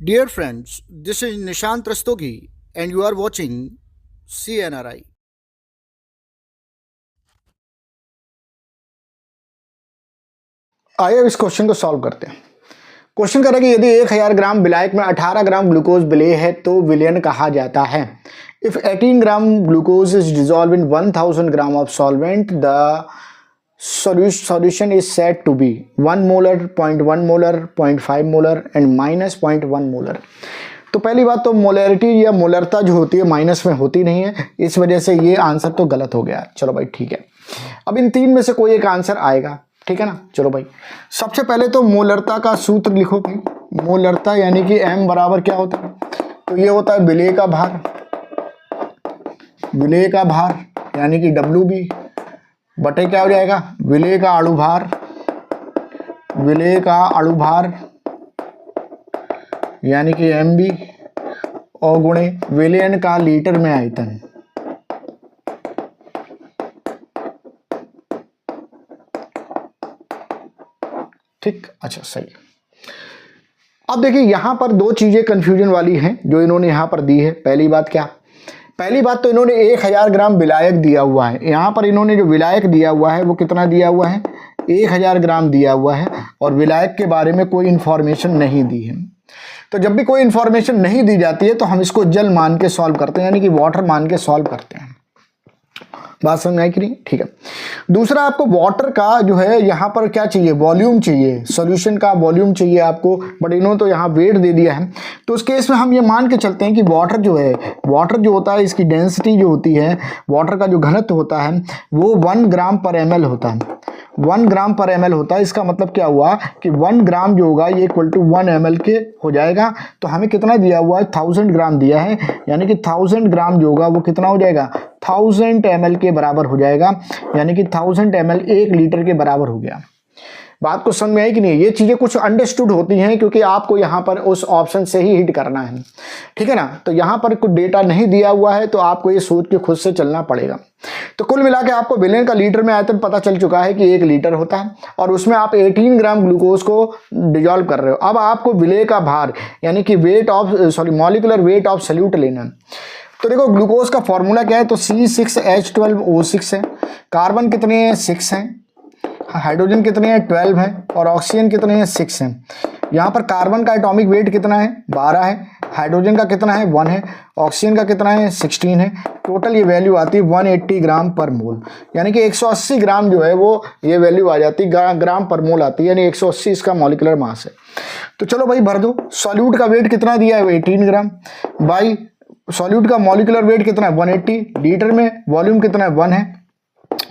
Dear friends, this is Nishant Rastogi and you are watching CNRI. आइए अब इस question को सॉल्व करते हैं। क्वेश्चन करें कि यदि 1000 ग्राम विलायक में 18 ग्राम ग्लूकोज विलेय है तो विलयन कहा जाता है। If 18 gram glucose is dissolve in 1000 gram of solvent the solution is said to be 1 molar, 0.1 molar, 0.5 molar and minus 0.1 molar। तो पहली बात तो मोलरिटी या मोलरता जो होती है माइनस में होती नहीं है, इस वजह से ये आंसर तो गलत हो गया। चलो भाई ठीक है, अब इन तीन में से कोई एक आंसर आएगा, ठीक है ना। चलो भाई सबसे पहले तो मोलरता का सूत्र लिखो भाई। मोलरता यानी कि m बराबर क्या होता है, तो ये होता है विलेय का भार। विलेय का भार यानी कि WB बटे क्या हो जाएगा, विलेय का अणुभार। विलेय का अणुभार यानी कि MB और गुणे विलयन का लीटर में आयतन। ठीक, अच्छा सही। अब देखिए यहां पर दो चीजें कंफ्यूजन वाली हैं जो इन्होंने यहां पर दी है। पहली बात क्या, पहली बात तो इन्होंने 1000 ग्राम विलायक दिया हुआ है। यहां पर इन्होंने जो विलायक दिया हुआ है वो कितना दिया हुआ है, 1000 ग्राम दिया हुआ है और विलायक के बारे में कोई इंफॉर्मेशन नहीं दी है। तो जब भी कोई इंफॉर्मेशन नहीं दी जाती है तो हम इसको जल मान के सॉल्व करते हैं, यानी कि वाटर मान के सॉल्व करते हैं। बात समझ में आई कि नहीं, ठीक है। दूसरा आपको वाटर का जो है यहाँ पर क्या चाहिए, वॉल्यूम चाहिए, सॉल्यूशन का वॉल्यूम चाहिए आपको, बट इन्होंने तो यहाँ वेट दे दिया है। तो उस केस में हम ये मान के चलते हैं कि वाटर जो है, वाटर जो होता है इसकी डेंसिटी जो होती है, वाटर का जो घनत्व होता है वो 1 ग्राम पर ml होता है। 1 ग्राम पर ml होता है। इसका मतलब क्या हुआ कि 1 ग्राम जो होगा ये इक्वल टू 1 ml के हो जाएगा। तो हमें कितना दिया हुआ है, 1000 ग्राम दिया है, यानी कि 1000 ग्राम जो होगा वो कितना हो जाएगा, 1000 ml के बराबर हो जाएगा, यानी कि 1000 ml 1 लीटर के बराबर हो गया। बात को समझ में आई कि नहीं। ये चीजें कुछ अंडरस्टूड होती हैं क्योंकि आपको यहाँ पर उस ऑप्शन से ही हिट करना है, ठीक है ना। तो यहाँ पर कुछ डेटा नहीं दिया हुआ है तो आपको ये सोच के खुद से चलना पड़ेगा। तो कुल मिला के आपको विलयन का लीटर में आयतन पता चल चुका है कि 1 लीटर होता है और उसमें आप 18 ग्राम ग्लूकोज को डिजॉल्व कर रहे हो। अब आपको विलय का भार यानी कि मॉलिक्यूलर वेट ऑफ सॉल्यूट लेना है। तो देखो ग्लूकोज का फॉर्मूला क्या है, तो C6H12O6 है। कार्बन कितने हैं, 6 हैं। हाइड्रोजन कितने हैं, 12 है। और ऑक्सीजन कितने हैं, 6 हैं। यहाँ पर कार्बन का एटॉमिक वेट कितना है, 12 है। हाइड्रोजन का कितना है, 1 है। ऑक्सीजन का कितना है, 16 है। टोटल ये वैल्यू आती है 180 ग्राम पर मोल, यानी कि 180 ग्राम जो है वो ये वैल्यू आ जाती है, ग्राम पर मोल आती है, यानी 180 इसका मॉलिक्यूलर मास है। तो चलो भाई भर दो। सॉल्यूट का वेट कितना दिया है, 18 ग्राम बाई सॉल्यूट का मॉलिक्यूलर वेट कितना है, 180। लीटर में वॉल्यूम कितना है, 1 है।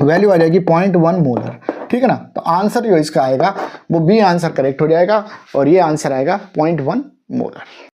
वैल्यू आ जाएगी 0.1 मोलर, ठीक है ना। तो आंसर जो इसका आएगा वो बी आंसर करेक्ट हो जाएगा और ये आंसर आएगा 0.1 मोलर।